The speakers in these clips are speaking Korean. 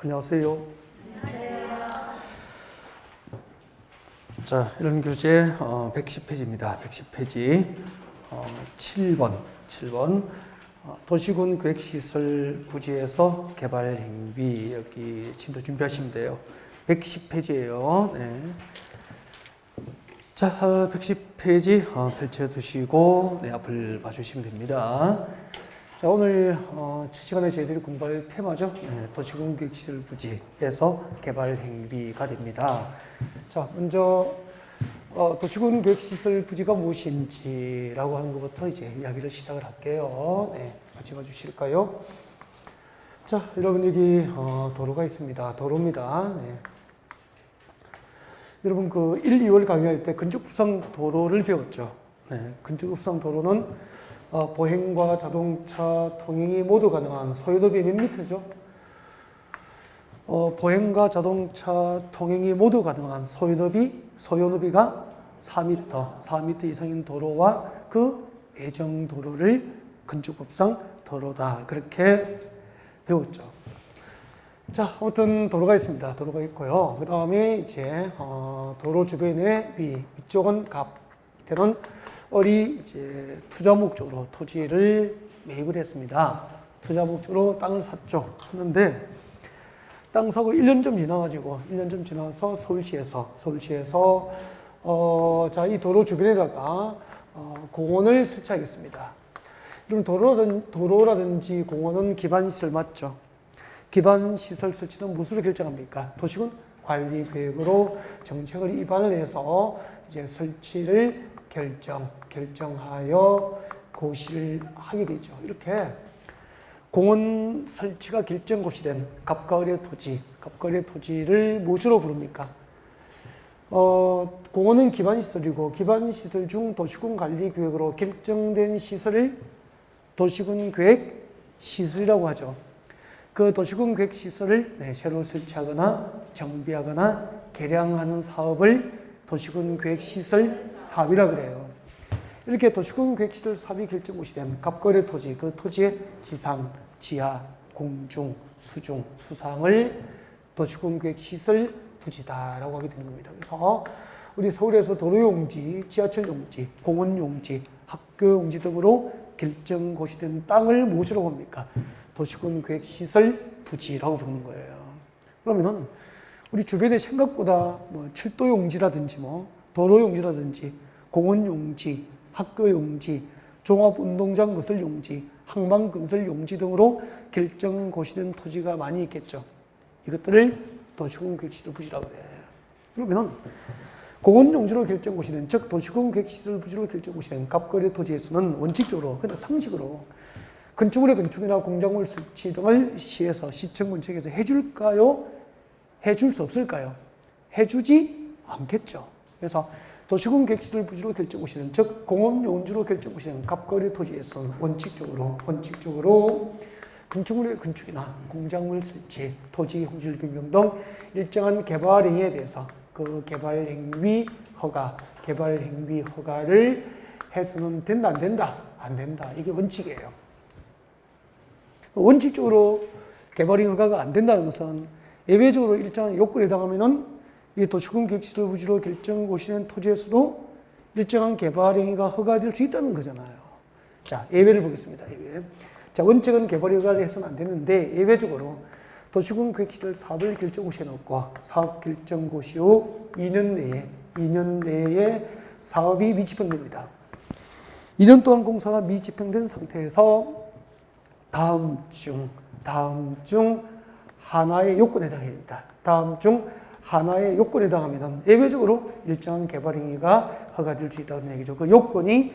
안녕하세요. 자, 이런 교재 110페이지입니다. 110페이지 7번 도시군 계획시설 부지에서 개발 행위 여기 진도 준비하시면 돼요. 110페이지예요. 네. 자, 110페이지 펼쳐두시고 앞을 봐주시면 됩니다. 자, 오늘 시간에 저희들이 공부할 테마죠. 네, 도시군 계획시설 부지에서 개발 행위가 됩니다. 자, 먼저 도시군 계획시설 부지가 무엇인지라고 하는 것부터 이제 이야기를 시작을 할게요. 네, 같이 봐주실까요? 자, 여러분 여기 도로가 있습니다. 도로입니다. 네. 여러분 그 1, 2월 강의할 때 건축법상 도로를 배웠죠. 네, 건축법상 도로는 보행과 자동차 통행이 모두 가능한 소요도비 몇 미터죠? 보행과 자동차 통행이 모두 가능한 소요너비가 4m 이상인 도로와 그 예정 도로를 건축법상 도로다. 그렇게 배웠죠. 자, 아무튼 도로가 있습니다. 도로가 있고요. 그 다음에 이제 도로 주변에 위쪽은 갑대는 어리 이제 투자 목적으로 토지를 매입을 했습니다. 투자 목적으로 땅을 샀는데 땅 사고 1년 좀 지나서 서울시에서 자, 이 도로 주변에다가 공원을 설치하겠습니다. 이런 도로라든지 공원은 기반시설 맞죠? 기반시설 설치는 무엇으로 결정합니까? 도시군 관리계획으로 정책을 입안을 해서 이제 설치를 결정하여 고시를 하게 되죠. 이렇게 공원 설치가 결정고시 된 갑가을의 토지를 무엇으로 부릅니까? 공원은 기반시설이고 기반시설 중 도시군 관리계획으로 결정된 시설을 도시군 계획 시설이라고 하죠. 그 도시군 계획 시설을 새로 설치하거나 정비하거나 개량하는 사업을 도시군 계획 시설 사업이라고 그래요. 이렇게 도시군 계획 시설 사업이 결정고시 된 갑거래 토지, 그 토지의 지상, 지하, 공중, 수중, 수상을 도시군 계획 시설 부지다라고 하게 되는 겁니다. 그래서 우리 서울에서 도로용지, 지하철용지, 공원용지, 학교용지 등으로 결정고시된 땅을 무엇이라고 합니까? 도시군 계획 시설 부지라고 부르는 거예요. 그러면은 우리 주변에 생각보다 철도용지라든지 도로용지라든지 공원용지, 학교용지, 종합운동장 건설용지, 항만건설용지 등으로 결정고시된 토지가 많이 있겠죠. 이것들을 도시군 계획시설 부지라고 해요. 그러면은 공원용지로 결정고시된, 즉 도시군 계획시설 부지로 결정고시된 갑거래 토지에서는 원칙적으로, 그냥 상식으로 건축물의 건축이나 공작물 설치 등을 시에서 시청군청에서 해줄까요? 해줄 수 없을까요? 해주지 않겠죠. 그래서 도시군 계획시설 부지로 결정고시된, 즉 공원용지로 결정고시된 갑거래 토지에서는 원칙적으로 건축물의 건축이나 공작물 설치, 토지 홍실 변경 등 일정한 개발 행위에 대해서 그 개발 행위 허가를 해서는 된다, 안 된다? 안 된다. 이게 원칙이에요. 원칙적으로 개발 행위 허가가 안 된다는 것은 예외적으로 일정한 요건에 해당하면은 이 도시군 계획시설 부지로 결정고시된 토지에서도 일정한 개발 행위가 허가될 수 있다는 거잖아요. 자, 예외를 보겠습니다. 예외. 자, 원칙은 개발 허가를 해서는 안 되는데 예외적으로 도시군 계획시설 사업을 결정고시에 넣고 사업 결정고시 후 2년 내에 사업이 미집행됩니다. 2년 동안 공사가 미집행된 상태에서 다음 중 하나의 요건에 해당해야 됩니다. 다음 중 하나의 요건에 해당하면 예외적으로 일정한 개발 행위가 허가될 수 있다는 얘기죠. 그 요건이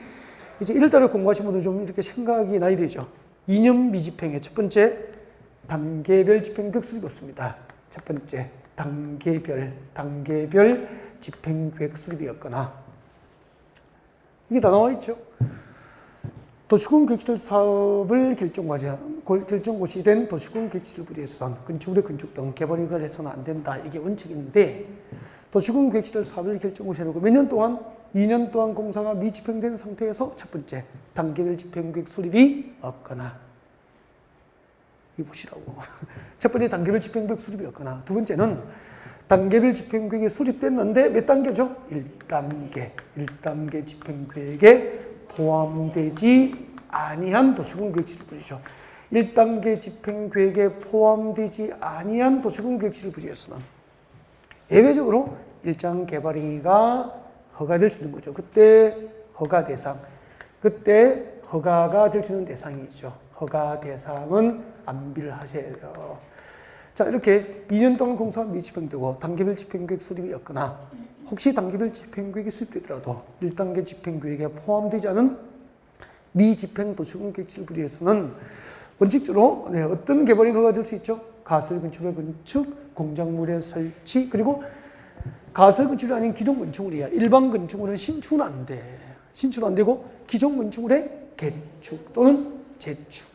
이제 1달에 공부하신 분들 좀 이렇게 생각이 나야 되죠. 2년 미집행의 첫 번째, 단계별 집행계획 수립이 없습니다. 첫 번째, 단계별 집행계획 수립이었거나, 이게 다 나와 있죠. 도시군 계획시설 사업을 결정고시 된 도시군 계획시설 부지에서는 건축물의 건축 등 개발 허가를 해서는 안 된다. 이게 원칙인데, 도시군 계획시설 사업을 결정고시 해놓고 몇 년 동안? 2년 동안 공사가 미집행된 상태에서 첫 번째, 단계별 집행계획 수립이 없거나, 이 보시라고. 첫 번째 단계별 집행구역 수립이었거나, 두 번째는 단계별 집행구역이 수립됐는데 몇 단계죠? 1단계. 1단계 집행구역에 포함되지 아니한 도시군구역 실부지죠. 1단계 집행구역에 포함되지 아니한 도시군구역 실부지였으나 예외적으로 일정 개발행위가 허가될 수 있는 거죠. 그때 허가 대상, 그때 허가가 될 수 있는 대상이죠. 허가 대상은 안비를 하셔야 돼요. 자, 이렇게 2년 동안 공사가 미집행되고 단계별 집행구역 수립이었거나 혹시 단계별 집행구역이 수립되더라도 1단계 집행구역에 포함되지 않은 미집행 도시군구역 실부지에서는 원칙적으로 어떤 개발이 허가될 수 있죠? 가설 건축의 건축, 공작물의 설치, 그리고 가설 건축이 아닌 기존 건축물이야. 일반 건축물은 신축은 안 돼. 신축은 안 되고 기존 건축물의 개축 또는 재축,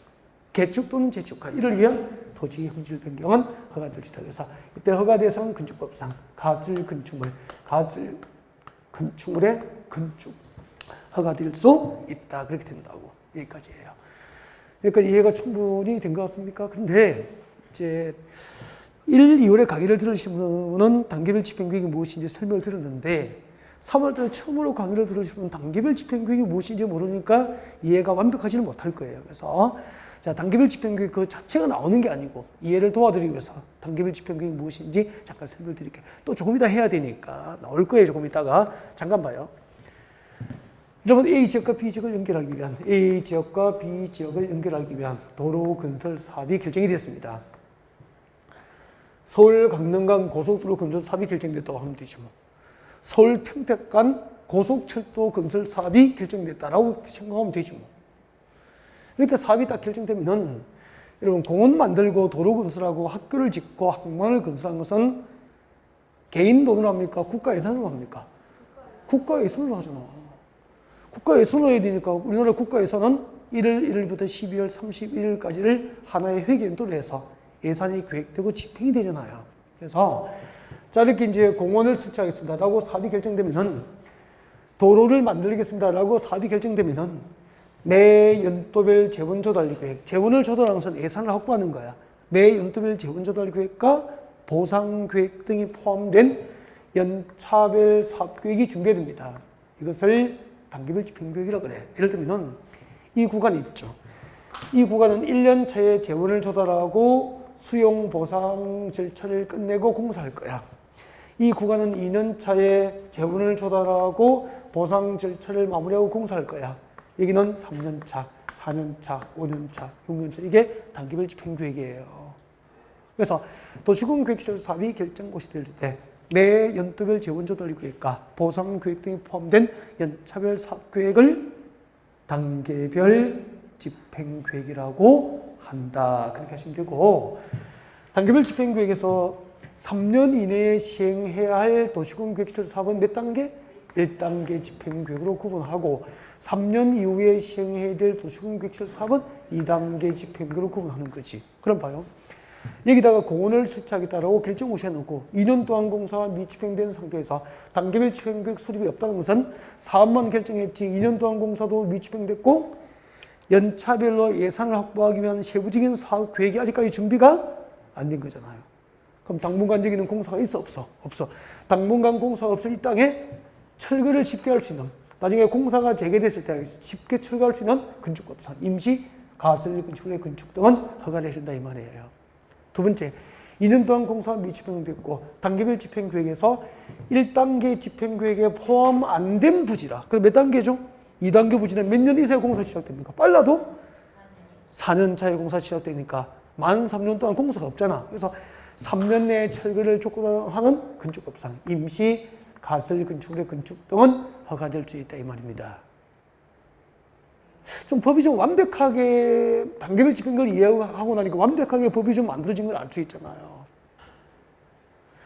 개축 또는 재축화 이를 위한 토지 형질 변경은 허가될 수 있다. 그래서 이때 허가 대상은 건축법상 가설 건축물의 건축 허가될 수 있다. 그렇게 된다고. 여기까지예요. 여기까지 이해가 충분히 된 것 같습니까? 그런데 이제 1, 2월에 강의를 들으신 분은 단계별 집행구역이 무엇인지 설명을 들었는데 3월달에 처음으로 강의를 들으신 분은 단계별 집행구역이 무엇인지 모르니까 이해가 완벽하지는 못할 거예요. 그래서 자, 단계별 집행구역 그 자체가 나오는 게 아니고 이해를 도와드리기 위해서 단계별 집행구역이 무엇인지 잠깐 설명을 드릴게요. 또 조금 이따 해야 되니까 나올 거예요. 조금 이따가. 잠깐 봐요. 여러분, A지역과 B지역을 연결하기 위한 A지역과 B지역을 연결하기 위한 도로 건설 사업이 결정이 됐습니다. 서울 강릉간 고속도로 건설 사업이 결정됐다고 하면 되죠. 서울 평택간 고속철도 건설 사업이 결정됐다라고 생각하면 되죠. 그러니까 사업이 딱 결정되면은 여러분 공원 만들고 도로 건설하고 학교를 짓고 학만을 건설한 것은 개인 돈으로 합니까? 국가 예산으로 합니까? 국가 예산으로 하잖아. 국가 예산으로 해야 되니까 우리나라 국가 예산은 1월 1일부터 12월 31일까지를 하나의 회계연도로 해서 예산이 계획되고 집행이 되잖아요. 그래서 자, 이렇게 이제 공원을 설치하겠습니다라고 사업이 결정되면은 도로를 만들겠습니다라고 사업이 결정되면은 매 연도별 재원 조달 계획, 재원을 조달하는 것은 예산을 확보하는 거야. 매 연도별 재원 조달 계획과 보상 계획 등이 포함된 연차별 사업 계획이 준비됩니다. 이것을 단계별 집행계획이라고 그래. 예를 들면 이 구간이 있죠. 이 구간은 1년 차에 재원을 조달하고 수용 보상 절차를 끝내고 공사할 거야. 이 구간은 2년 차에 재원을 조달하고 보상 절차를 마무리하고 공사할 거야. 여기는 3년 차, 4년 차, 5년 차, 6년 차. 이게 단계별 집행계획이에요. 그래서 도시군계획시설 사업이 결정고시 될 때 매 연도별 재원 조달 계획과 보상 계획 등이 포함된 연차별 사업 계획을 단계별 집행계획이라고 한다. 그렇게 하시면 되고, 단계별 집행계획에서 3년 이내에 시행해야 할 도시군계획시설 사업은 몇 단계? 1단계 집행계획으로 구분하고 3년 이후에 시행해야 될 도시군계획시설 사업은 2단계 집행계획으로 구분하는 거지. 그럼 봐요. 여기다가 공원을 설치하겠다라고 결정고시에 놓고 2년 동안 공사가 미집행된 상태에서 단계별 집행계획 수립이 없다는 것은 사업만 결정했지 2년 동안 공사도 미집행됐고 연차별로 예산을 확보하기 위한 세부적인 사업 계획이 아직까지 준비가 안 된 거잖아요. 그럼 당분간 여기는 공사가 있어 없어? 없어. 당분간 공사가 없을 이 땅에 철거를 쉽게 할 수 있는, 나중에 공사가 재개됐을 때 쉽게 철거할 수 있는 건축법상 임시 가설 건축물의 건축 등은 허가를 해준다 이 말이에요. 두 번째, 2년 동안 공사가 미집행됐고 단계별 집행계획에서 1단계 집행계획에 포함 안 된 부지라. 그럼 몇 단계죠? 2단계 부지는 몇 년 이상에 공사 시작됩니까? 빨라도 4년 차에 공사 시작되니까 만 3년 동안 공사가 없잖아. 그래서 3년 내에 철거를 조건하는 건축법상 임시 가설 건축물의 건축 등은 허가될 수 있다 이 말입니다. 좀 법이 좀 완벽하게 단계별 집행을 이해하고 나니까 완벽하게 법이 좀 만들어진 걸 알 수 있잖아요.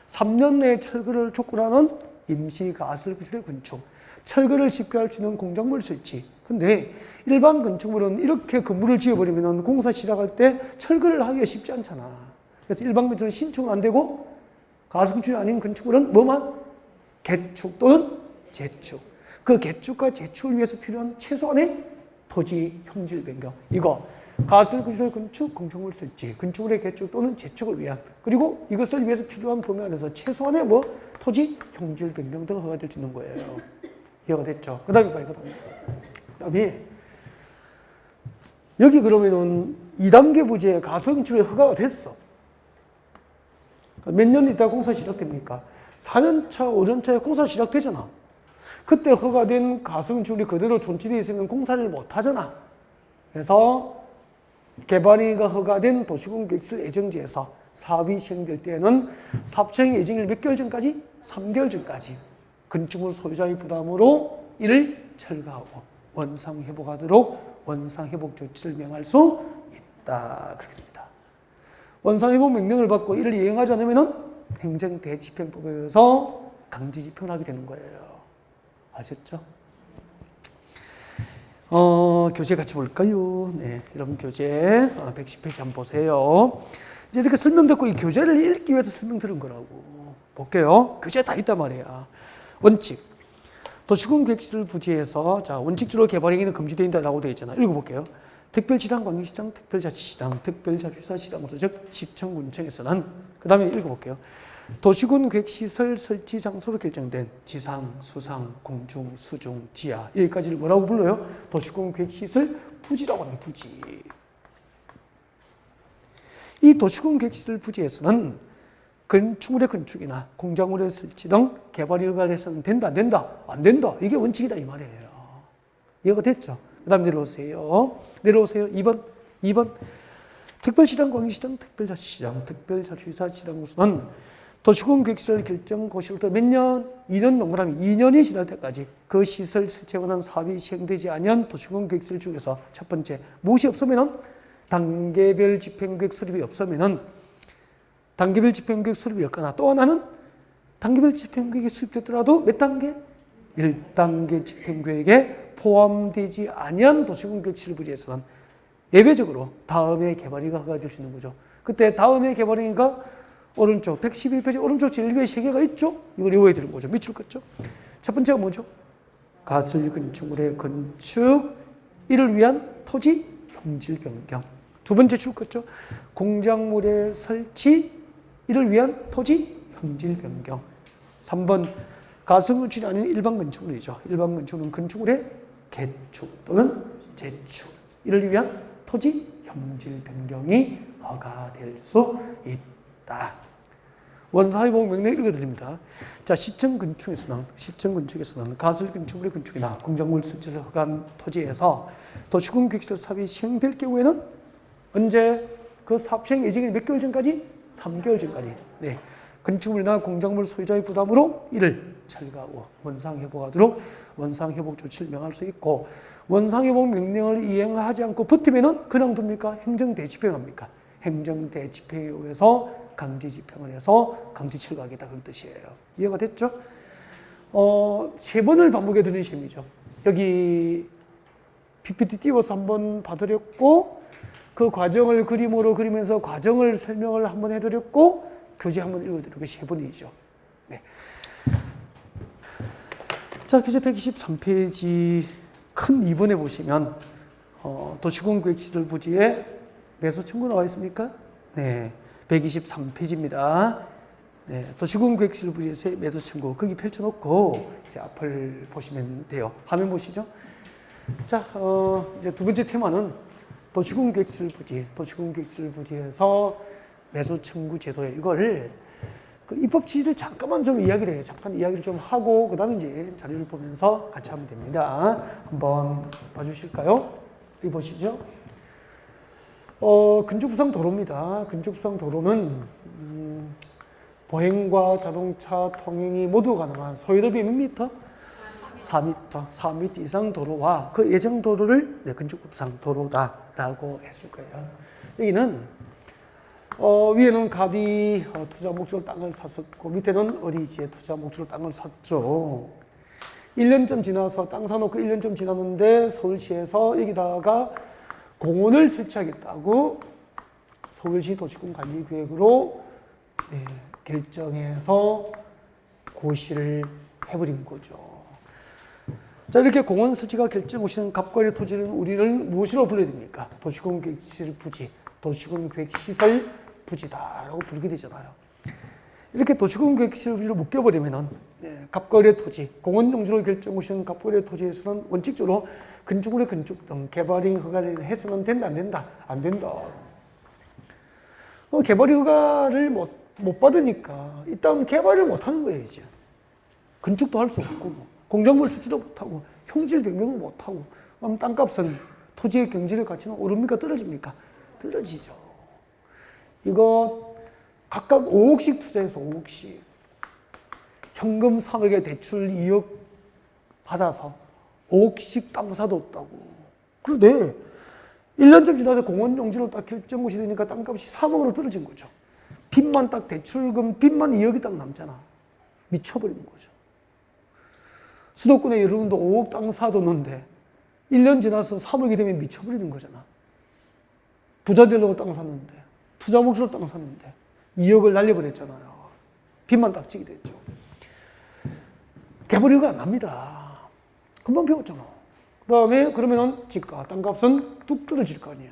3년 내에 철거를 조건하는 임시 가설 건축물의 건축, 철거를 쉽게 할 수 있는 공작물 설치. 근데 일반 건축물은 이렇게 건물을 지어버리면 공사 시작할 때 철거를 하기가 쉽지 않잖아. 그래서 일반 건축은 신축은 안 되고 가설 건축이 아닌 건축물은 뭐만? 개축 또는 재축. 그 개축과 재축을 위해서 필요한 최소한의 토지 형질 변경. 이거 가설 구조의 건축, 건축물 설치, 건축물의 개축 또는 재축을 위한, 그리고 이것을 위해서 필요한 범위 안에서 최소한의 뭐 토지, 형질 변경 등가 허가될 수 있는 거예요. 이해가 됐죠? 그 다음에 봐요. 그 다음에 여기 그러면은 2단계 부지에 가설 건축이 허가가 됐어. 몇 년 있다가 공사 시작됩니까? 4년차, 5년차에 공사 시작되잖아. 그때 허가된 가설 건축이 그대로 존치되어 있으면 공사를 못 하잖아. 그래서 개발행위가 허가된 도시군 계획시설 예정지에서 사업이 시행될 때에는 사업 시행 예정일 몇 개월 전까지? 3개월 전까지 건축물 소유자의 부담으로 이를 철거하고 원상 회복하도록 원상 회복 조치를 명할 수 있다. 그렇게 됩니다. 원상 회복 명령을 받고 이를 이행하지 않으면은 행정대집행법에 의해서 강제 집행을 하게 되는 거예요. 아셨죠? 교재 같이 볼까요? 네, 여러분 교재 110페이지 한번 보세요. 이제 이렇게 설명 듣고 이 교재를 읽기 위해서 설명 들은 거라고. 볼게요. 교재에 다 있단 말이야. 원칙. 도시군 계획시설 부지에서 자 원칙적으로 개발행위는 금지되어 있다라고 되어 있잖아. 읽어볼게요. 특별시장, 광역시장, 특별자치시장, 특별자치사시장소 즉 시청군청에서는 그 다음에 읽어볼게요. 도시군 계획시설 설치 장소로 결정된 지상, 수상, 공중, 수중, 지하 여기까지를 뭐라고 불러요? 도시군 계획시설 부지라고 하는 부지. 이 도시군 계획시설 부지에서는 건축물의 건축이나 공작물의 설치 등 개발이 허가해서는 된다, 안 된다? 안 된다. 이게 원칙이다 이 말이에요. 이해가 됐죠? 그 다음 내려오세요. 2번. 특별시장, 광역시장, 특별자치시장, 특별자치사시장소는 도시군 계획시설 결정 고시로부터 몇 년? 2년 넘으라면 2년이 지날 때까지 그 시설 설치에 관한 사업이 시행되지 아니한 도시군 계획시설 중에서 첫 번째, 무엇이 없으면은 단계별 집행계획 수립이 없으면은 단계별 집행계획 수립이 없거나 또 하나는 단계별 집행계획이 수립됐더라도 몇 단계? 1단계 집행계획에 포함되지 아니한 도시군 계획시설 부지에서는 예외적으로 다음에 개발행위가 허가될 수 있는 거죠. 그때 다음에 개발행위가 오른쪽 111페이지 오른쪽 제일 위에 세 개가 있죠. 이걸 외워야 되는 거죠. 밑줄 긋죠. 첫 번째가 뭐죠? 가설 건축물의 건축 이를 위한 토지 형질 변경. 두 번째 줄 긋죠. 공작물의 설치 이를 위한 토지 형질 변경. 3번 가설 건축이 아닌 일반 건축물이죠. 일반 건축물은 건축물의 개축 또는 재축 이를 위한 토지 형질 변경이 허가될 수 있다. 원사회복 명령 읽어드립니다. 자, 시청 건축에서는 가설 건축물의 건축이나 공작물 설치를 허가한 토지에서 도시군 계획시설 사업이 시행될 경우에는 언제 그 사업 시행 예정일 몇 개월 전까지? 3개월 전까지. 네. 건축물이나 공작물 소유자의 부담으로 이를 철거하고 원상 회복하도록 원상 회복 조치를 명할 수 있고 원상 회복 명령을 이행하지 않고 버티면은 그냥 둡니까? 행정대 집행합니까? 행정대 집행에 의해서 강제 집행을 해서 강제 철거하겠다 그런 뜻이에요. 이해가 됐죠? 3번을 반복해 드리는 셈이죠. 여기 PPT 띄워서 한번 봐드렸고 그 과정을 그림으로 그리면서 과정을 설명을 한번 해드렸고 교재 한번 읽어드리고 3번이죠. 네. 자, 교재 123페이지 큰 2번에 보시면 도시군 계획시설 부지에 매수 청구 나와 있습니까? 네. 123페이지입니다. 네, 도시군 계획시설 부지에서의 매수 청구 거기 펼쳐놓고 이제 앞을 보시면 돼요. 화면 보시죠. 자, 이제 두 번째 테마는 도시군 계획시설 부지에서 매수 청구 제도에 이걸 그 입법 취지를 잠깐만 좀 이야기를 해요. 잠깐 이야기를 좀 하고 그 다음에 이제 자료를 보면서 같이 하면 됩니다. 한번 봐주실까요? 여기 보시죠. 건축부상 도로입니다. 건축부상 도로는 보행과 자동차 통행이 모두 가능한 소요도비 몇 미터? 4m 이상 도로와 그 예정 도로를 건축법상 도로다라고 했을 거예요. 여기는 위에는 갑이 투자 목적으로 땅을 샀었고 밑에는 어린이집에 투자 목적으로 땅을 샀죠. 1년쯤 지나서 땅 사놓고 1년쯤 지났는데 서울시에서 여기다가 공원을 설치하겠다고 서울시 도시군 관리계획으로 결정해서 고시를 해버린 거죠. 자, 이렇게 공원 설치가 결정시는 갑과의 토지는 우리는 무엇으로 불러야 됩니까? 도시군 계획시설 부지, 도시군 계획시설 부지다라고 부르게 되잖아요. 이렇게 도시군 계획시설 부지를 묶여버리면은 갑과의 토지, 공원 용지로 결정시는 갑과의 토지에서는 원칙적으로 건축물의 건축 등 개발이 허가를 해서는 된다, 안 된다? 안 된다. 개발이 허가를 못 받으니까 일단 개발을 못 하는 거예요, 이제. 건축도 할 수 없고, 공작물 수치도 못 하고, 형질 변경도 못 하고, 그럼 땅값은 토지의 경제적 가치는 오릅니까? 떨어집니까? 떨어지죠. 이거 각각 5억씩 투자해서 5억씩. 현금 3억에 대출 2억 받아서 5억씩 땅 사뒀다고. 그런데 1년쯤 지나서 공원 용지로 딱 결정고시 되니까 땅값이 3억으로 떨어진 거죠. 빚만 딱 대출금, 빚만 2억이 딱 남잖아. 미쳐버리는 거죠. 수도권에 여러분도 5억 땅 사뒀는데 1년 지나서 3억이 되면 미쳐버리는 거잖아. 부자 되려고 땅 샀는데, 투자 목적으로 땅 샀는데 2억을 날려버렸잖아요. 빚만 딱 지게 됐죠. 개발료가 안 납니다. 금방 배웠잖아. 그 다음에 그러면은 집가, 땅값은 뚝 떨어질 거 아니야.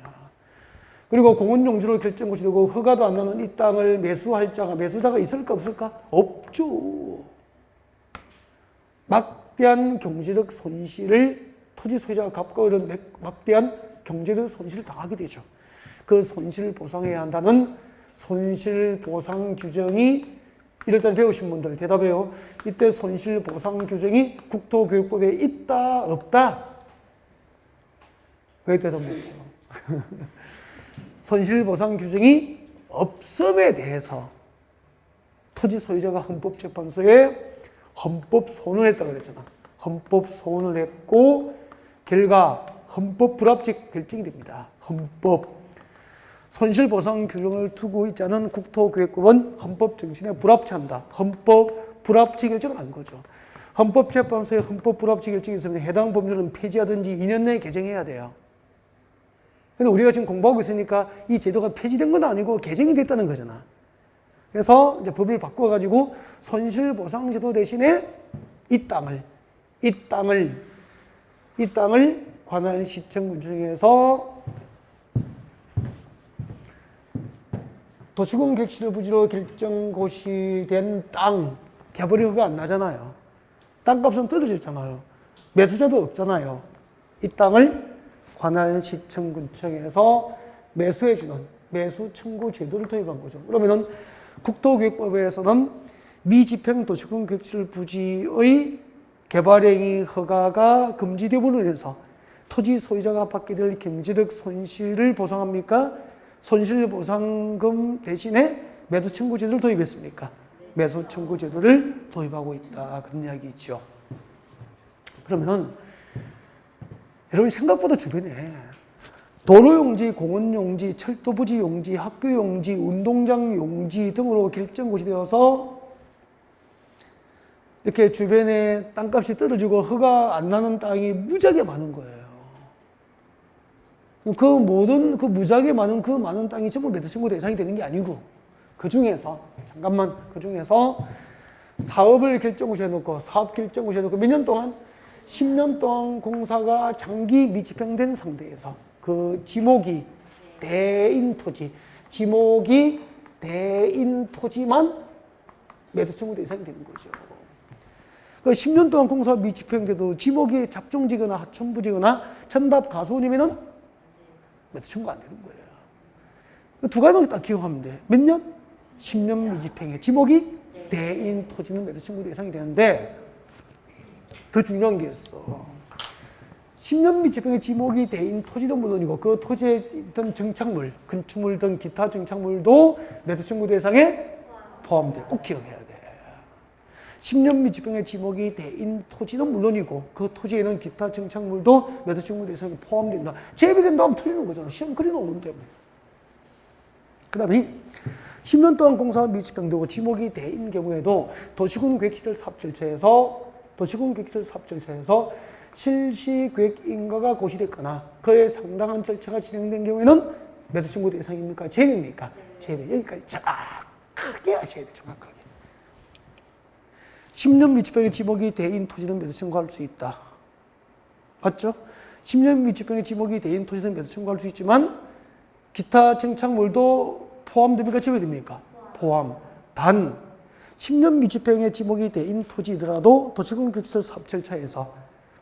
그리고 공원 용지로 결정고시 되고 허가도 안 나는 이 땅을 매수자가 있을까 없을까? 없죠. 막대한 경제적 손실을 토지 소유자가 갚고 이런 막대한 경제적 손실을 당하게 되죠. 그 손실을 보상해야 한다는 손실보상 규정이 이럴 때 배우신 분들 대답해요. 이때 손실보상 규정이 국토교육법에 있다 없다? 왜 대답 못해요? 손실보상 규정이 없음에 대해서 토지 소유자가 헌법재판소에 헌법 소원을 했다고 그랬잖아. 헌법 소원을 했고 결과 헌법 불합치 결정이 됩니다. 헌법. 손실보상 규정을 두고 있지 않은 국토교육법은 헌법 정신에 불합치한다. 헌법 불합치 결정을 한 거죠. 헌법재판소의 헌법 불합치 결정이 있으면 해당 법률은 폐지하든지 2년 내에 개정해야 돼요. 근데 우리가 지금 공부하고 있으니까 이 제도가 폐지된 건 아니고 개정이 됐다는 거잖아. 그래서 이제 법을 바꿔가지고 손실보상제도 대신에 이 땅을 관할시청군청에서 도시군 객실 부지로 결정고시된 땅, 개발이 허가 안 나잖아요. 땅값은 떨어졌잖아요. 매수자도 없잖아요. 이 땅을 관할시청군청에서 매수해주는 매수 청구 제도를 도입한 거죠. 그러면은 국토교육법에서는 미집행 도시군 객실 부지의 개발행위 허가가 금지되므로 인해서 토지 소유자가 받게 될 경제적 손실을 보상합니까? 손실보상금 대신에 매수청구제도를 도입했습니까? 매수청구제도를 도입하고 있다. 그런 이야기죠. 그러면은 여러분 생각보다 주변에 도로용지, 공원용지, 철도부지 용지, 학교용지, 운동장 용지 등으로 결정고시되어서 이렇게 주변에 땅값이 떨어지고 허가 안 나는 땅이 무지하게 많은 거예요. 그 무지하게 많은 그 많은 땅이 전부 매수청구 대상이 되는 게 아니고 그 중에서 사업을 결정고시 해놓고 사업 결정고시 해놓고 몇 년 동안 10년 동안 공사가 장기 미집행된 상태에서 그 지목이 대인 토지만 매수청구 대상이 되는 거죠. 그 10년 동안 공사가 미집행돼도 지목이 잡종지거나 하천부지거나 천답 가수원이면은 매수청구 안 되는 거예요. 두 가지만 딱 기억하면 돼. 몇 년? 10년 미집행에 지목이 대인 토지는 매수청구 대상이 되는데 더 중요한 게 있어. 10년 미집행의 지목이 대인 토지도 물론이고 그 토지에 있던 정착물, 건축물 등 기타 정착물도 매수청구 대상에 포함돼. 꼭 기억해야 돼. 10년 미집행의 지목이 대인 토지는 물론이고 그 토지에 있는 기타 정착물도 매수청구 대상에 포함된다. 제외된다 하면 틀리는 거잖아. 시험 그려놓는데. 그 다음에 10년 동안 공사가 미집행되고 지목이 대인 경우에도 도시군 계획시설 사업 절차에서 실시계획 인가가 고시됐거나 그에 상당한 절차가 진행된 경우에는 매수청구 대상입니까? 제외입니까? 제외. 여기까지 정확하게 아셔야 돼. 정확하게. 10년 미집행의 지목이 대인 토지는 매수청구할 수 있다. 맞죠? 10년 미집행의 지목이 대인 토지는 매도 청구할 수 있지만 기타 증착물도 포함됩니까? 제외됩니까? 포함. 단 10년 미집행의 지목이 대인 토지더라도 도시군 계획시설 사업 절차에서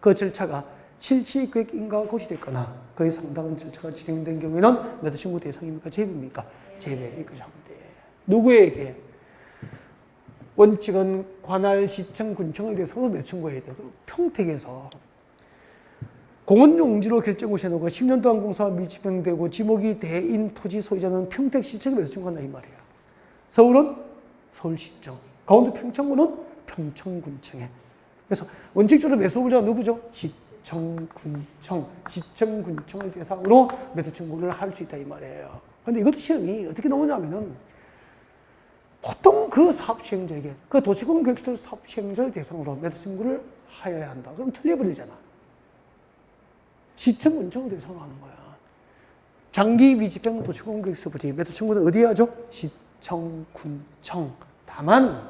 그 절차가 실시계획 인가 고시됐거나 거의 상당한 절차가 진행된 경우에는 매도 청구 대상입니까? 제외입니까? 제외. 이렇게 하면 돼. 누구에게? 원칙은 관할, 시청, 군청을 대상으로 매도 청구해야 돼요. 평택에서 공원용지로 결정고시에 놓고 10년 동안 공사가 미집행되고 지목이 대인 토지 소유자는 평택시청에 매도 청구한다 이 말이에요. 서울은 서울시청, 강원도 평창군은 평창군청에. 그래서 원칙적으로 매수업자가 누구죠? 시청군청, 시청군청을 대상으로 매도 청구를 할 수 있다 이 말이에요. 그런데 이것도 시험이 어떻게 나오냐면은 보통 그 사업 시행자에게 그 도시군 계획시설 사업 시행자를 대상으로 매도 청구를 하여야 한다. 그럼 틀려버리잖아. 시청군청을 대상으로 하는 거야. 장기 미집행 도시군 계획시설 부지 매도 청구는 어디에 하죠? 시청군청. 다만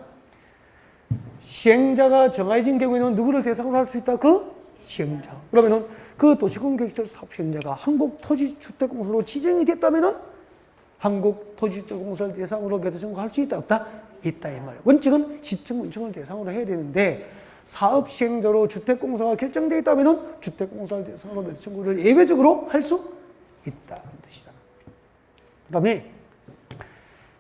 시행자가 정해진 경우에는 누구를 대상으로 할 수 있다? 그 시행자. 그러면은 그 도시군 계획시설 사업 시행자가 한국토지주택공사로 지정이 됐다면은 한국토지주택공사를 대상으로 매도 청구할 수 있다? 없다? 있다 이 말이에요. 원칙은 시청군청을 대상으로 해야 되는데 사업 시행자로 주택공사가 결정되어 있다면은 주택공사를 대상으로 매도 청구를 예외적으로 할 수 있다는 뜻이잖아. 그다음에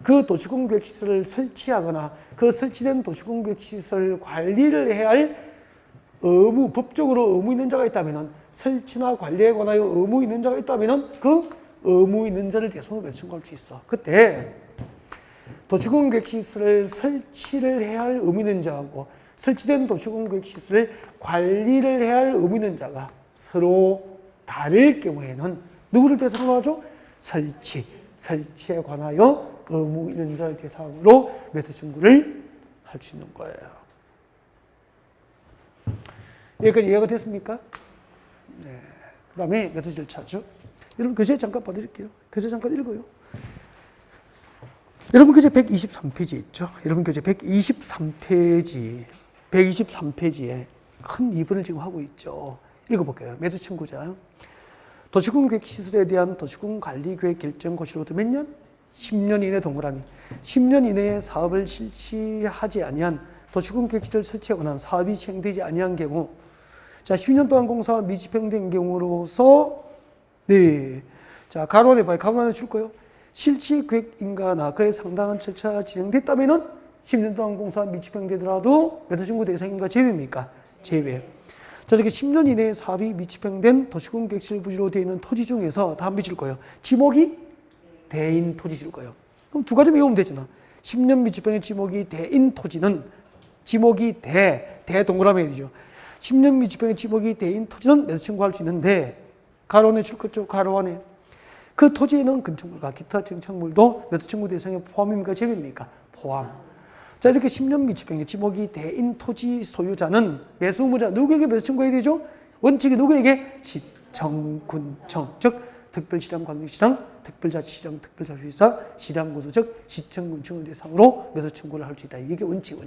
그 도시공계획시설을 설치하거나 그 설치된 도시공계획시설 관리를 해야 할 의무, 법적으로 의무 있는 자가 있다면 설치나 관리에 관하여 의무 있는 자가 있다면 그 의무 있는 자를 대상으로 매도 청구할 수 있어. 그때 도시공계획시설을 설치를 해야 할 의무 있는 자하고 설치된 도시공계획시설을 관리를 해야 할 의무 있는 자가 서로 다를 경우에는 누구를 대상으로 하죠? 설치에 관하여 의무 있는 자를 대상으로 매도 청구를 할 수 있는 거예요. 여기까지 이해가 됐습니까? 네. 그 다음에 매도 절차죠. 여러분 교재 잠깐 봐드릴게요. 교재 잠깐 읽어요. 여러분 교재 123페이지 있죠? 여러분 교재 123페이지에 큰 2번을 지금 하고 있죠. 읽어볼게요. 매도 청구자. 도시군 계획시설에 대한 도시군 관리계획 결정 고시로부터 몇 년? 10년 이내 동그라미. 10년 이내에 사업을 실시하지 아니한 도시군 계획시설 설치에 관한 사업이 시행되지 아니한 경우, 자 10년 동안 공사가 미집행된 경우로서 네, 자 가로 안에 봐요. 가로 안에 줄 거예요. 실시 계획 인가나 그에 상당한 절차가 진행됐다면은 10년 동안 공사가 미집행되더라도 매도 청구 대상인가 제외입니까? 제외. 자, 이렇게 10년 이내에 사업이 미집행된 도시군 계획시설 부지로 되어 있는 토지 중에서 다음 줄 거예요. 지목이 대인 토지 줄 거예요. 그럼 두 가지 외우면 되잖아. 10년 미집행의 지목이 대인 토지는 지목이 대 동그라미 되죠. 10년 미집행의 지목이 대인 토지는 매도 청구할 수 있는데 가로 안에 줄 거죠. 가로 안에. 그 토지에는 건축물과 기타 증착물도 매도 청구 대상에 포함입니까? 제외입니까? 포함. 자, 이렇게 10년 미집행의 지목이 대인 토지 소유자는 매수 의무자 누구에게 매도 청구해야 되죠? 원칙이 누구에게? 시청군청, 즉 특별시장, 광역시장, 특별자치시장, 특별자치시장, 시장구수, 즉 시청군청을 대상으로 매도 청구를 할 수 있다. 이게 원칙.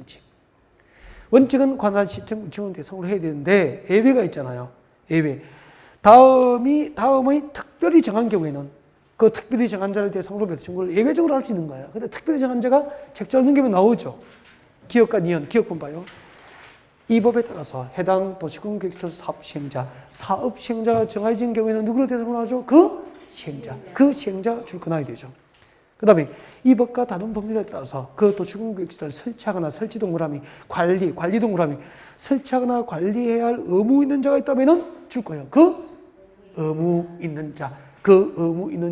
원칙은 관할 시청군청을 대상으로 해야 되는데 예외가 있잖아요. 예외. 다음의 특별히 정한 경우에는 그 특별히 정한 자를 대상으로 매도 청구를 예외적으로 할 수 있는 거예요. 근데 특별히 정한 자가 책자를 넘기면 나오죠. 기업과 니은, 기업권 봐요. 이 법에 따라서 해당 도시군 계획시설 사업 시행자가 정해진 경우에는 누구를 대상으로 하죠? 그 시행자 출근해야 되죠. 그 다음에 이 법과 다른 법률에 따라서 그 도시군 계획시설 설치하거나 설치 동그라미, 관리 동그라미, 설치하거나 관리해야 할 의무 있는 자가 있다면은 줄 거예요. 그 의무 있는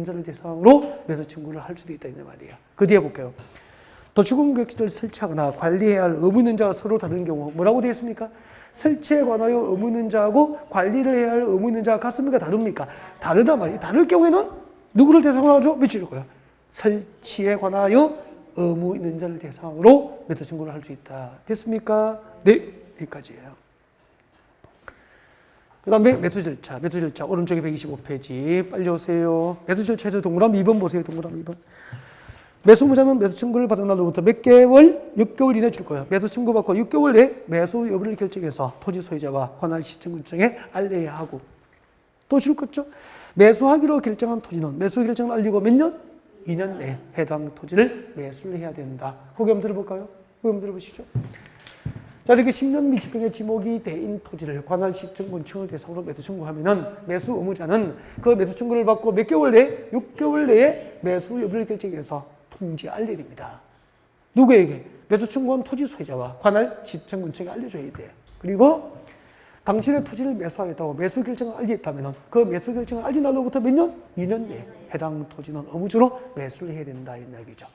자를 대상으로 매도 청구를 할 수도 있다 이 말이에요. 그 뒤에 볼게요. 도시군 계획시설 설치하거나 관리해야 할 의무 있는 자가 서로 다른 경우 뭐라고 되어 있습니까? 설치에 관하여 의무 있는 자하고 관리를 해야 할 의무 있는 자가 같습니까? 다릅니까? 다르단 말이에요. 다를 경우에는 누구를 대상으로 하죠? 몇 줄 거예요? 설치에 관하여 의무 있는 자를 대상으로 매도 청구를 할 수 있다. 됐습니까? 네, 여기까지예요. 그 다음에 매도 절차 오른쪽에 125페이지 빨리 오세요. 매도 절차에서 동그라미 2번 보세요. 동그라미 2번. 매수무자는 매수 청구를 받은 날로부터 몇 개월? 6개월 이내 줄 거예요. 매수 청구 받고 6개월 내에 매수 여부를 결정해서 토지 소유자와 관할 시청구청에 알려야 하고 또 줄 거죠. 매수하기로 결정한 토지는 매수 결정을 알리고 몇 년? 2년 내에 해당 토지를 매수를 해야 된다. 후기 한번 들어볼까요? 후기 한번 들어보시죠. 자, 이렇게 10년 미집행의 지목이 대인 토지를 관할 시청구청을 대상으로 매수 청구하면은 매수 의무자는 그 매수 청구를 받고 몇 개월 내에? 6개월 내에 매수 여부를 결정해서 통지 알려야 됩니다. 누구에게? 매수 청구한 토지 소유자와 관할 시청구청에 알려줘야 돼. 그리고 당신의 토지를 매수하겠다고 매수 결정을 알렸다면 그 매수 결정을 알린 날로부터 몇 년? 2년 내에 해당 토지는 의무적으로 매수를 해야 된다 이 이야기죠.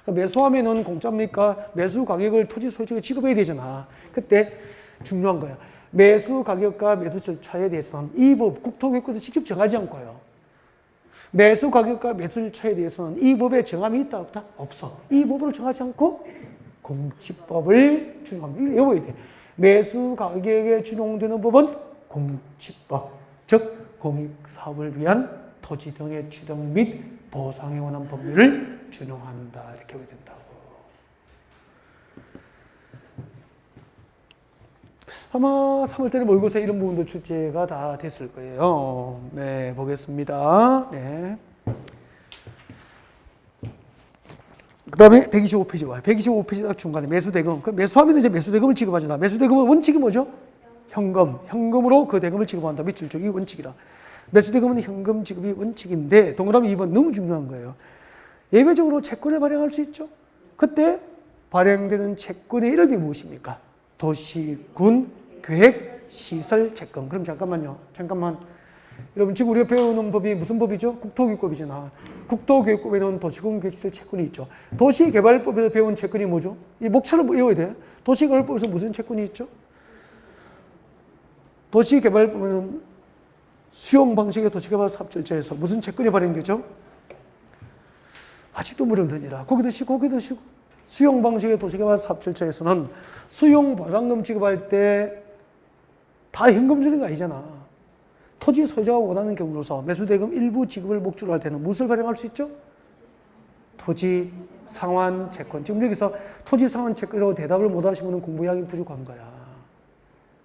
매수하면은 공짜입니까? 매수 가격을 토지 소유자가 지급해야 되잖아. 그때 중요한 거야. 매수 가격과 매수 절차에 대해서는 이 법 국토교육부에서 직접 정하지 않고요. 매수 가격과 매수 절차에 대해서는 이 법에 정함이 있다 없다? 없어. 이 법을 정하지 않고 공치법을 준용합니다. 이거 외워야 돼. 매수 가격에 준용되는 법은 공치법, 즉 공익사업을 위한 토지 등의 취득 및 보상에 관한 법률을 준용한다. 이렇게 해야 된다고. 아마 3월달에 모의고사 이런 부분도 출제가 다 됐을 거예요. 네, 보겠습니다. 네. 그 다음에 125페이지 와요. 125페이지 딱 중간에 매수대금. 그 매수하면 이제 매수대금을 지급하잖아. 매수대금은 원칙이 뭐죠? 현금. 현금으로 그 대금을 지급한다. 밑줄 쪽이 원칙이라. 매수대금은 현금 지급이 원칙인데 동그라미 2번 너무 중요한 거예요. 예외적으로 채권을 발행할 수 있죠. 그때 발행되는 채권의 이름이 무엇입니까? 도시군 계획 시설 채권. 그럼 잠깐만요. 잠깐만. 여러분 지금 우리가 배우는 법이 무슨 법이죠? 국토교육법이잖아. 국토교육법에는 도시군 계획시설 채권이 있죠. 도시개발법에서 배운 채권이 뭐죠? 이 목차를 외워야 돼. 도시개발법에서 무슨 채권이 있죠? 도시개발법에는 수용 방식의 도시개발 사업 절차에서 무슨 채권이 발행되죠? 아직도 모르더니라. 고기 드시고. 수용 방식의 도시개발 사업 절차에서는 수용 보상금 지급할 때 다 현금 주는 거 아니잖아. 토지 소유자가 원하는 경우로서 매수대금 일부 지급을 목적으로 할 때는 무엇을 발행할 수 있죠? 토지 상환 채권. 지금 여기서 토지 상환 채권이라고 대답을 못 하신 분은 공부량이 부족한 거야.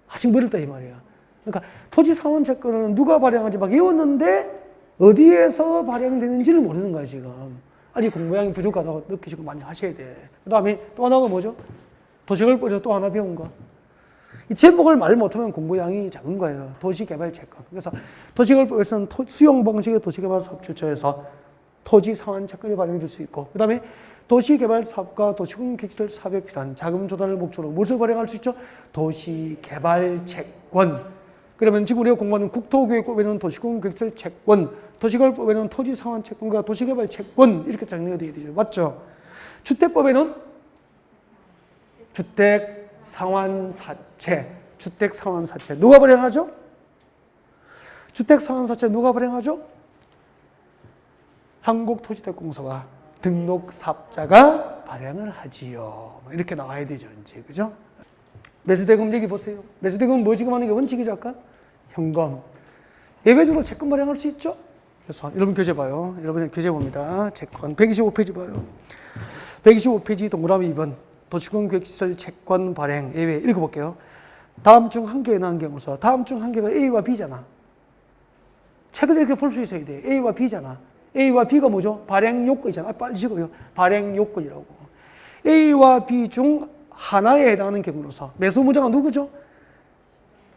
아직 멀었다 이 말이야. 그러니까 토지 상환 채권은 누가 발행하는지 막 외웠는데 어디에서 발행되는지를 모르는 거야 지금. 아직 공부량이 부족하다고 느끼시고 많이 하셔야 돼. 그 다음에 또 하나가 뭐죠? 도시개발법에서 또 하나 배운 거. 이 제목을 말 못하면 공부량이 작은 거예요. 도시개발 채권. 그래서 도시개발법에서는 수용 방식의 도시개발 사업 절차에서 토지 상환 채권이 발행될 수 있고, 그 다음에 도시개발 사업과 도시군 계획시설 사업에 필요한 자금 조달을 목적으로 무엇을 발행할 수 있죠? 도시개발 채권. 그러면 지금 우리가 공부하는 국토교육법에는 도시군 계획시설 채권, 도시개발법에는 토지 상환 채권과 도시개발 채권 이렇게 정리가 되어야 되죠. 맞죠? 주택법에는 주택 상환사채, 주택 상환사채 누가 발행하죠? 주택 상환사채 누가 발행하죠? 한국토지대공사와 등록사업자가 발행을 하지요. 이렇게 나와야 되죠, 이제 그죠? 매수대금 얘기 보세요. 매수대금은 뭐 지급하는 게 원칙이죠, 아까? 현금. 예외적으로 채권 발행할 수 있죠? 그래서 여러분 교재 봐요. 여러분 교재 봅니다. 채권 125페이지 봐요. 125페이지 동그라미 2번. 도시군 계획시설 채권 발행 예외 읽어볼게요. 다음 중 한 개에 나온 경우서 다음 중 한 개가 A와 B잖아. 책을 이렇게 볼 수 있어야 돼. A와 B잖아. A와 B가 뭐죠? 발행 요건이잖아. 빨리 적어요. 발행 요건이라고. A와 B 중 하나에 해당하는 경우로서 매수무자가 누구죠?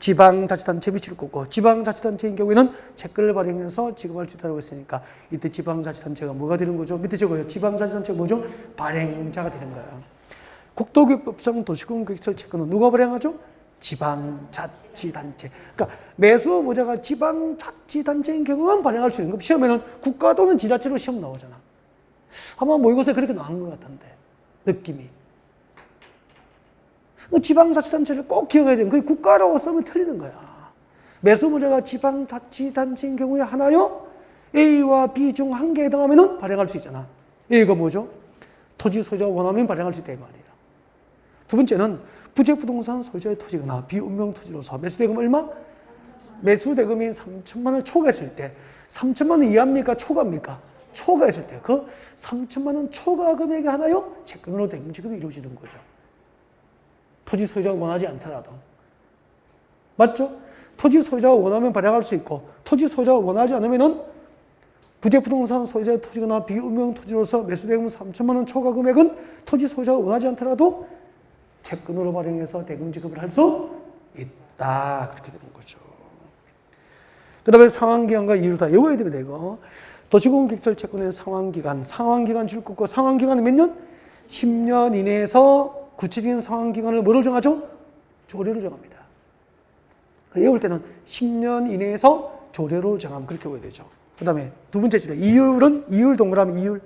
지방자치단체 미칠 거고 지방자치단체인 경우에는 채권을 발행해서 지급할 수 있다고 했으니까 이때 지방자치단체가 뭐가 되는 거죠? 밑에 적어요. 지방자치단체가 뭐죠? 발행자가 되는 거예요. 국토교육법상 도시군 계획시설 채권은 누가 발행하죠? 지방자치단체. 그러니까 매수무자가 지방자치단체인 경우만 발행할 수 있는 거. 시험에는 국가 또는 지자체로 시험 나오잖아. 아마 모의고사에 그렇게 나온 것 같은데 느낌이. 지방자치단체를 꼭 기억해야 되는 그게 국가라고 쓰면 틀리는 거야. 매수무자가 지방자치단체인 경우에 하나요? A와 B 중 한 개에 해당하면 발행할 수 있잖아. A가 뭐죠? 토지 소유자가 원하면 발행할 수 있다 이 말이야. 두 번째는 부재부동산 소유자의 토지거나 비운명 토지로서 매수대금 얼마? 매수대금이 3천만 원을 초과했을 때 3천만 원 이하입니까? 초과입니까? 초과했을 때 그 3천만 원 초과 금액이 하나요? 채권으로 대금 지급이 이루어지는 거죠. 토지 소유자가 원하지 않더라도. 맞죠? 토지 소유자가 원하면 발행할 수 있고 토지 소유자가 원하지 않으면은 부재부동산 소유자의 토지거나 비운명 토지로서 매수대금 3천만 원 초과 금액은 토지 소유자가 원하지 않더라도 채권으로 발행해서 대금 지급을 할 수 있다. 그렇게 되는 거죠. 그 다음에 상환기간과 이유를 다 외워야 됩니다. 이거. 도시공개시설 채권의 상환기간 줄 거고 상환기간은 몇 년? 10년 이내에서 구체적인 상환기간을 뭐로 정하죠? 조례로 정합니다. 외울 때는 10년 이내에서 조례로 정하면 그렇게 외워야 되죠. 그 다음에 두 번째 주제 이율 동그라미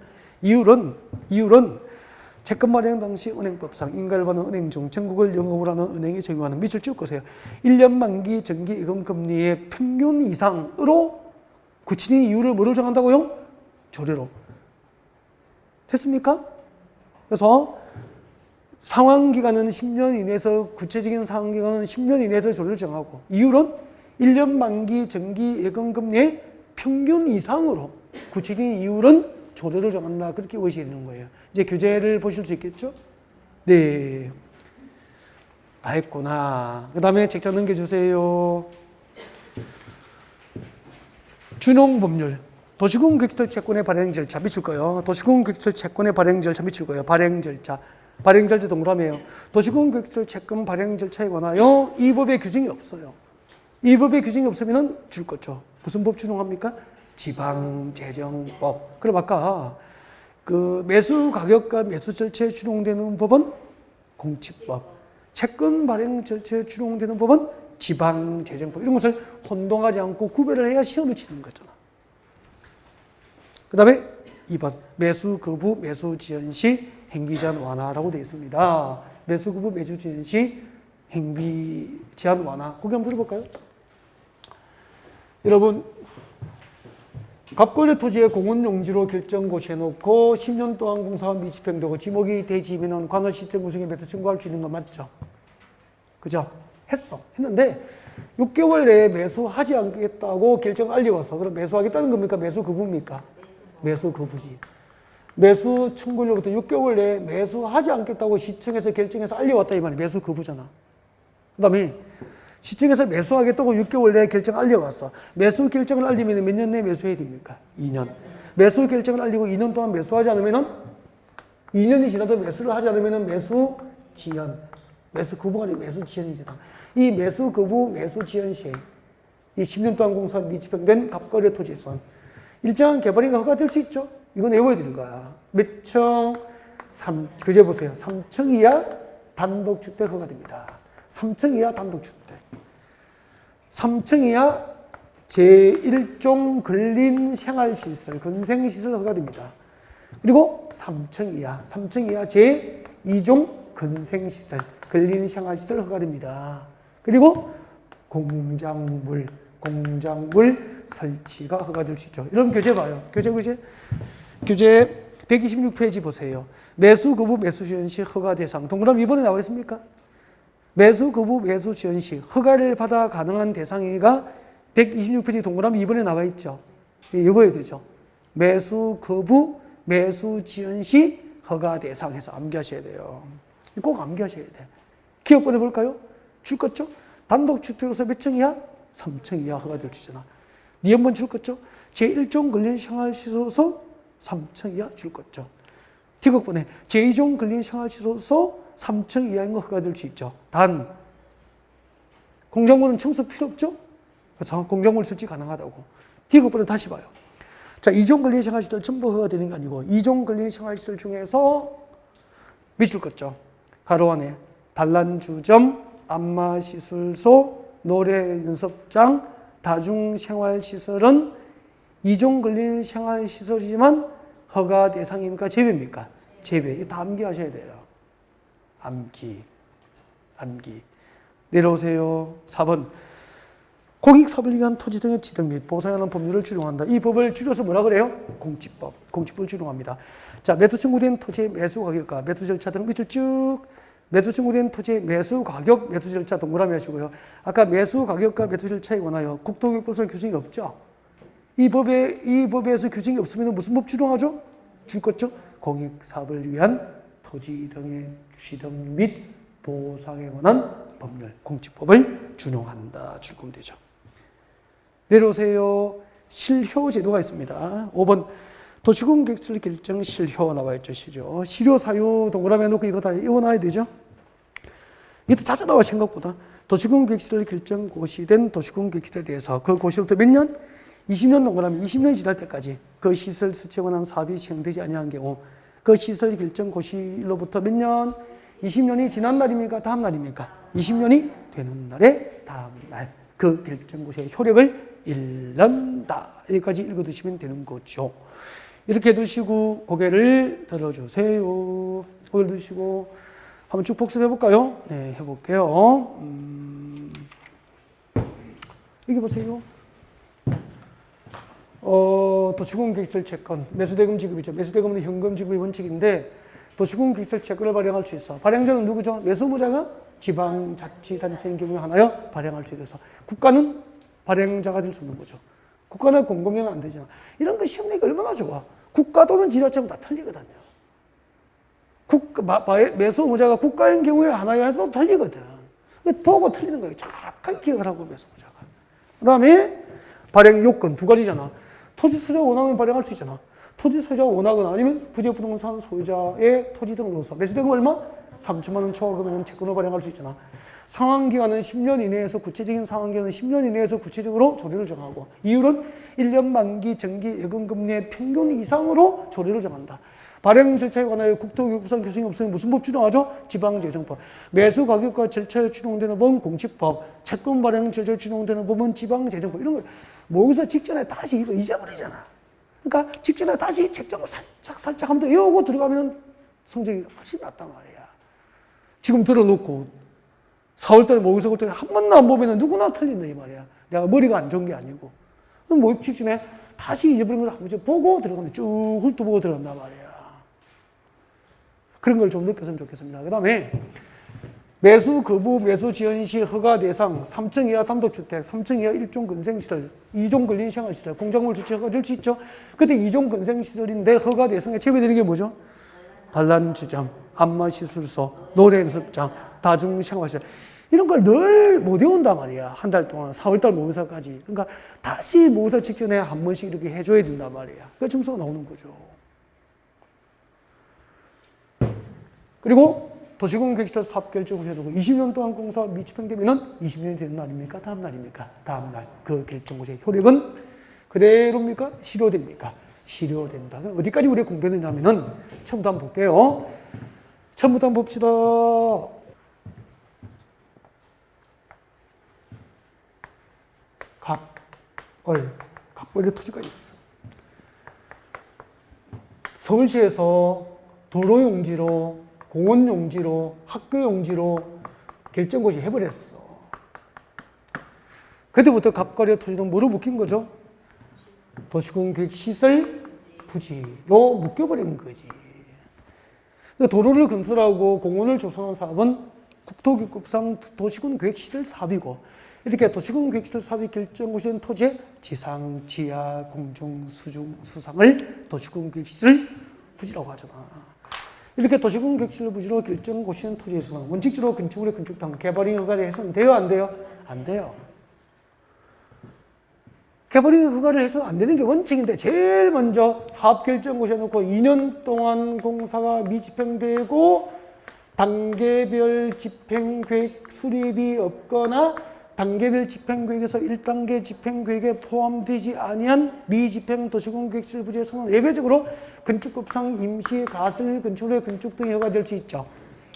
이율은 채권 발행 당시 은행법상 인가를 받는 은행 중 전국을 영업을 하는 은행이 적용하는 밑줄 쭉 보세요. 1년 만기 정기 예금 금리의 평균 이상으로 구체적인 이유를 뭐로 정한다고요? 조례로. 됐습니까? 그래서 상환기간은 10년 이내에서 구체적인 상환기간은 10년 이내에서 조례를 정하고 이율은 1년 만기 정기 예금 금리의 평균 이상으로 구체적인 이율은 조례를 정한다. 그렇게 보셔야 되는 거예요. 이제 교재를 보실 수 있겠죠? 네. 다 했구나. 그 다음에 책장 넘겨주세요. 준용법률. 도시공개시설 채권의 발행 절차 미칠 거예요. 도시공개시설 채권의 발행 절차 미칠 거예요. 발행 절차 동그라미예요. 도시공개시설 채권 발행 절차에 관하여 이 법에 규정이 없어요. 이 법에 규정이 없으면 줄 거죠. 무슨 법 준용합니까? 지방재정법. 그럼 아까 그 매수 가격과 매수 절차에 준용되는 법은 공칙법. 채권 발행 절차에 준용되는 법은 지방재정법. 이런 것을 혼동하지 않고 구별을 해야 시험을 치는 거잖아. 그 다음에 2번 매수 거부 매수 지연 시 행위 제한 완화라고 되어 있습니다. 매수 거부 매수 지연 시 행위 제한 완화. 거기 한번 들어볼까요? 여러분 갑거래 토지의 공원 용지로 결정 고시해놓고 10년 동안 공사가 미집행되고 지목이 되지면은 관할 시점 구성에 매수 청구할 수 있는 거 맞죠? 그죠? 했는데 6개월 내에 매수하지 않겠다고 결정 알려왔어. 그럼 매수하겠다는 겁니까? 매수 거부입니까? 매수 거부지. 매수 청구일로부터 6개월 내에 매수하지 않겠다고 시청에서 결정해서 알려왔다 이 말이 매수 거부잖아. 그 다음에 시청에서 매수하겠다고 6개월 내에 결정 알려왔어. 매수 결정을 알리면 몇 년 내에 매수해야 됩니까? 2년. 매수 결정을 알리고 2년 동안 매수하지 않으면은 2년이 지나도 매수를 하지 않으면은 매수 지연. 매수 거부가 아니고 매수 지연이잖아. 이 매수 거부 매수 지연 시에 이 10년 동안 공사 미집행된 갑거래 토지에선 일정한 개발인가 허가될 수 있죠. 이건 외워야 되는 거야. 몇 층? 교재 보세요. 3층 이하 단독주택 허가됩니다. 3층 이하 단독주택. 3층 이하 제1종 근린 생활시설, 건생시설 허가됩니다. 그리고 3층 이하 제2종 건생시설, 근린 생활시설 허가됩니다. 그리고 공작물 설치가 허가될 수 있죠. 여러분 교재 봐요. 교재 126페이지 보세요. 매수 거부 매수 지연 시 허가 대상. 동그라미 이번에 나와 있습니까? 매수 거부 매수 지연 시 허가를 받아 가능한 대상이가 126페이지 동그라미 2번에 나와 있죠. 읽어야 되죠. 매수 거부 매수 지연 시 허가 대상에서 암기하셔야 돼요. 꼭 암기하셔야 돼. 기억 보내볼까요? 줄 거죠? 단독주택으로서 몇 층 이하? 3층 이하 허가될 수 있잖아. 네 한번 줄 거죠? 제1종 근린 생활시설로서 3층 이하 줄 거죠. 기억 보내. 제2종 근린 생활시설로서 3층 이하인 거 허가될 수 있죠. 단 공작물은 청소 필요 없죠? 그래서 공작물 설치 가능하다고. 디귿번에 다시 봐요. 자, 2종 근린 생활시설 전부 허가되는 게 아니고 2종 근린 생활시설 중에서 밑줄 껐죠. 가로 안에 단란주점, 안마시술소, 노래연습장, 다중생활시설은 2종 근린 생활시설이지만 허가 대상입니까? 제외입니까? 제외. 이거 다 암기하셔야 돼요. 암기. 내려오세요. 4번. 공익사업을 위한 토지 등의 지등 및 보상하는 법률을 준용한다. 이 법을 줄여서 뭐라 그래요? 공칙법. 공칙법을 준용합니다. 자, 매도 청구된 토지의 매수 가격과 매도 절차 등 밑줄 쭉. 매도 청구된 토지의 매수 가격, 매수 절차 동그라미 하시고요. 아까 매수 가격과 매수 절차에 관하여 국토교육법상 규정이 없죠? 이 법에서 규정이 없으면 무슨 법 준용하죠? 줄것죠? 공익사업을 위한 토지 등의 취득 및 보상에 관한 법률, 공직법을 준용한다. 줄거면 되죠. 내려오세요. 실효 제도가 있습니다. 5번 도시공객설 결정 실효 나와 있죠. 실효 사유 동그라미 해놓고 이거 다 외워놔야 되죠. 이것도 자주 나와 생각보다. 도시공객설 결정 고시된 도시공객시설에 대해서 그 고시로부터 몇 년? 20년 동그라미 20년이 지날 때까지 그 시설 설치에 관한 사업이 시행되지 아니한 경우 그 시설 결정 고시로부터 몇 년? 20년이 지난 날입니까? 다음 날입니까? 20년이 되는 날에 다음 날 그 결정 고시의 효력을 잃는다. 여기까지 읽어두시면 되는 거죠. 이렇게 두시고 고개를 들어주세요. 고개를 드시고 한번 쭉 복습해볼까요? 네, 해볼게요. 여기 보세요. 도시공객설 채권, 매수대금 지급이죠. 매수대금은 현금 지급의 원칙인데 도시공객설 채권을 발행할 수 있어. 발행자는 누구죠? 매수무자가 지방자치단체인 경우에 하나요? 발행할 수 있어서. 국가는 발행자가 될 수 없는 거죠. 국가는 공공연은 안 되잖아. 이런 거 시험 내기 얼마나 좋아. 국가 또는 지자체는 다 틀리거든요. 매수무자가 국가인 경우에 하나여 해도 틀리거든. 보고 틀리는 거예요. 정확하게 기억을 하고 매수무자가. 그 다음에 발행 요건 두 가지잖아. 토지 소유자가 원하면 발행할 수 있잖아. 토지 소유자가 원하거나 아니면 부재부동산 소유자의 토지 등으로서 매수대금 얼마? 3천만 원 초과금액은 채권으로 발행할 수 있잖아. 상환기간은 10년 이내에서 구체적인 상환기간은 10년 이내에서 구체적으로 조례를 정하고 이율은 1년 만기 정기 예금금리의 평균 이상으로 조례를 정한다. 발행 절차에 관하여 국토교육부상 규정이 없으면 무슨 법 준용하죠? 지방재정법. 매수 가격과 절차에 준용되는 법은 공시법. 채권 발행 절차에 준용되는 법은 지방재정법. 이런 걸 모의고사 직전에 다시 잊어버리잖아. 그러니까 직전에 다시 책정을 살짝 한번 더 외우고 들어가면 성적이 훨씬 낫단 말이야. 지금 들어놓고 4월달에 모의고사 볼 때 한 번도 안 보면 누구나 틀린다 이 말이야. 내가 머리가 안 좋은 게 아니고. 모의 직전에 다시 잊어버린 걸 한 번 보고 들어가면 쭉 훑어보고 들어간단 말이야. 그런 걸 좀 느꼈으면 좋겠습니다. 그 다음에 매수 거부, 매수 지연 시 허가 대상, 3층 이하 단독주택, 3층 이하 1종 건생시설, 2종 근린 생활시설, 공작물 주체 허가 될 수 있죠. 근데 2종 건생시설인데 허가 대상에 제외되는 게 뭐죠? 단란주점, 안마시술소, 노래연습장, 다중생활시설. 이런 걸 늘 못 외운단 말이야. 한 달 동안, 4월달 모의사까지. 그러니까 다시 모의사 직전에 한 번씩 이렇게 해줘야 된단 말이야. 그 점수가 나오는 거죠. 그리고 도시공객시설 사업결정을 해두고 20년 동안 공사 미집행되면 20년이 되는 날입니까? 다음 날입니까? 다음 날. 그 결정고시의 효력은 그대로입니까? 실효됩니까? 실효된다. 어디까지 우리가 공부했느냐면은 처음부터 한번 볼게요. 처음부터 한번 봅시다. 각벌의 토지가 있어. 서울시에서 도로용지로, 공원용지로, 학교용지로 결정고시 해버렸어. 그때부터 각벌의 토지는 뭐로 묶인 거죠? 도시공객시설 부지로 묶여버린 거지. 도로를 건설하고 공원을 조성한 사업은 국토교육법상 도시군계획시설 사업이고 이렇게 도시군계획시설 사업이 결정고시된 토지의 지상, 지하, 공중, 수상을 도시군계획시설 부지라고 하잖아. 이렇게 도시군계획시설 부지로 결정고시된 토지에서는 원칙적으로 건축물의 건축 등 개발인 허가를 해서는 돼요? 안 돼요? 안 돼요. 개발인 허가를 해서는 안 되는 게 원칙인데 제일 먼저 사업결정고시에 놓고 2년 동안 공사가 미집행되고 단계별 집행계획 수립이 없거나 단계별 집행계획에서 1단계 집행계획에 포함되지 아니한 미집행 도시공객시설 부지에서는 예외적으로 건축법상 임시 가설 건축물의 건축 등이 허가될 수 있죠.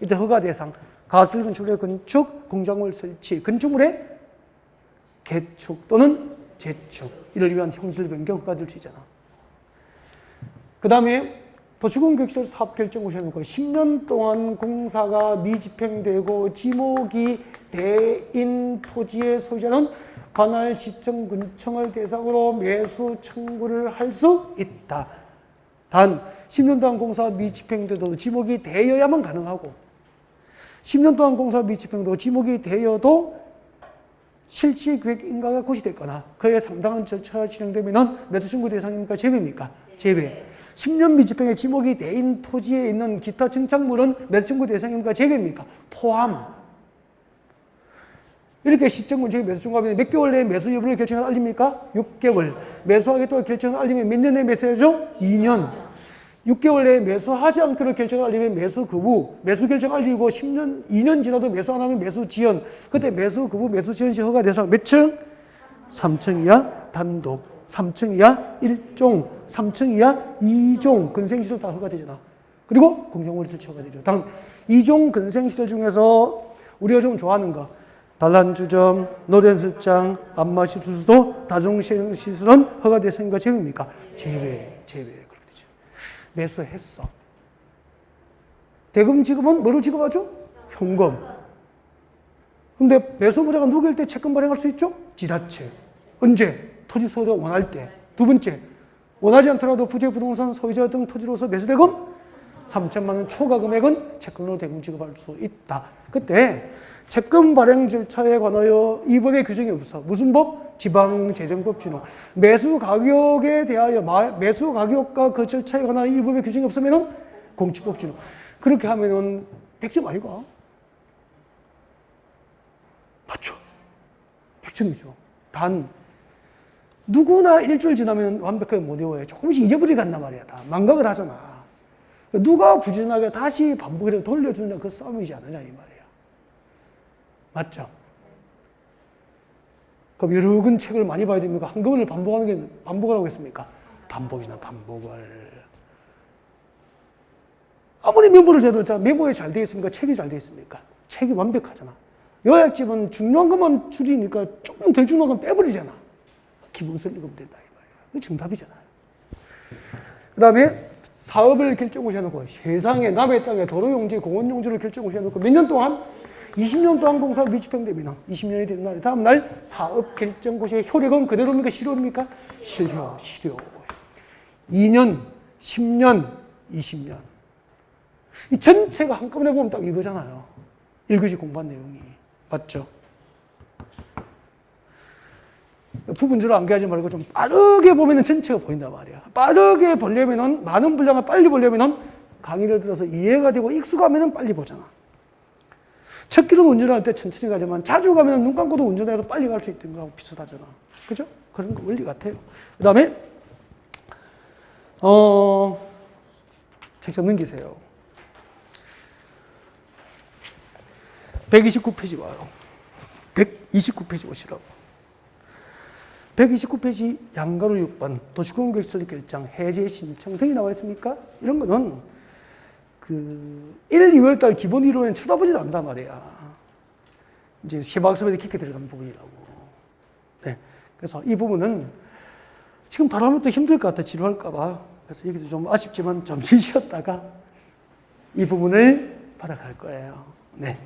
이때 허가 대상, 가설 건축물의 건축, 공작물 설치, 건축물의 개축 또는 재축, 이를 위한 형질 변경 허가될 수 있잖아. 그 다음에 도시공객시설 사업결정고시에 놓고 10년 동안 공사가 미집행되고 지목이 대인 토지의 소유자는 관할 시청 군청을 대상으로 매수 청구를 할 수 있다. 단 10년 동안 공사가 미집행돼도 지목이 되어야만 가능하고 10년 동안 공사가 미집행돼도 지목이 되어도 실시계획 인가가 고시됐거나 그에 상당한 절차가 진행되면 매수 신고 대상입니까? 제외입니까? 제외. 10년 미집행에 지목이 대인 토지에 있는 기타 증착물은 매수 신고 대상입니까? 제외입니까? 포함. 이렇게 시청문제의 매수 중과비는 몇 개월 내에 매수 여부를 결정해서 알립니까? 6개월. 매수하겠다고 결정을 알리면 몇 년 내에 매수해야죠? 2년. 6개월 내에 매수하지 않기로 결정을 알리면 매수 거부. 매수 결정 알리고 10년, 2년 지나도 매수 안 하면 매수 지연. 그때 매수 거부, 매수 지연 시 허가 대상 몇 층? 3층 이하 단독. 3층 이하 1종. 3층 이하 2종. 근생시설 다 허가되잖아. 그리고 공정거래 설치 허가되죠. 다음 2종 근생시설 중에서 우리가 좀 좋아하는 거. 단란주점, 노련설장, 안마시술도 다중시설은 허가 대상인가 제외입니까? 제외. 그렇게 되죠. 매수했어. 대금 지급은 뭐를 지급하죠? 현금. 근데 매수보자가 누구일 때 채권 발행할 수 있죠? 지자체. 언제? 토지 소유자가 원할 때. 두 번째, 원하지 않더라도 부재 부동산 소유자 등 토지로서 매수대금 3천만 원 초과 금액은 채권으로 대금 지급할 수 있다. 그때 채권 발행 절차에 관하여 이 법의 규정이 없어. 무슨 법? 지방재정법 준용. 매수 가격에 대하여 매수 가격과 그 절차에 관하여 이 법의 규정이 없으면 공치법 준용. 그렇게 하면은 100점 아이가? 맞죠? 100점이죠. 단 누구나 일주일 지나면 완벽하게 못 외워요. 조금씩 잊어버리게 한단 말이야. 다 망각을 하잖아. 누가 부지런하게 다시 반복해서 돌려주냐 그 싸움이지 않느냐 이 말이야. 맞죠? 그럼 여러 권 책을 많이 봐야 됩니까? 한 권을 반복하라고 했습니까? 반복이나 반복을. 아무리 메모를 해도 메모에 잘 되어 있습니까? 책이 잘 되어 있습니까? 책이 완벽하잖아. 요약집은 중요한 것만 줄이니까 조금 덜 중요한 건 빼버리잖아. 기본설 읽으면 된다 이 말이야. 그게 정답이잖아요. 그 다음에 사업을 결정을 해놓고 세상에 남의 땅에 도로용지, 공원용지를 결정을 해놓고 몇 년 동안? 20년 동안 공사가 미집행되면 20년이 되는 날 다음 날 사업 결정고시의 효력은 그대로입니까? 실효입니까? 실효. 2년, 10년, 20년. 이 전체가 한꺼번에 보면 딱 이거잖아요. 1교시 공부한 내용이. 맞죠? 부분적으로 암기하지 말고 좀 빠르게 보면 전체가 보인단 말이야. 빠르게 보려면은, 많은 분량을 빨리 보려면은 강의를 들어서 이해가 되고 익숙하면은 빨리 보잖아. 첫 길은 운전할 때 천천히 가지만 자주 가면 눈 감고도 운전해서 빨리 갈 수 있는 거하고 비슷하잖아. 그죠? 그런 거 원리 같아요. 그 다음에, 책 좀 넘기세요. 129페이지 와요. 129페이지 오시라고. 129페이지 양가로 6번 도시공격 설립 결정 해제 신청 등이 나와 있습니까? 이런 거는 1, 2월 달 기본 이론은 쳐다보지도 않단 말이야. 이제 시박수업에 깊게 들어가는 부분이라고. 네. 그래서 이 부분은 지금 바로 하면 또 힘들 것 같아. 지루할까봐. 그래서 여기서 좀 아쉽지만 잠시 쉬었다가 이 부분을 받아갈 거예요. 네.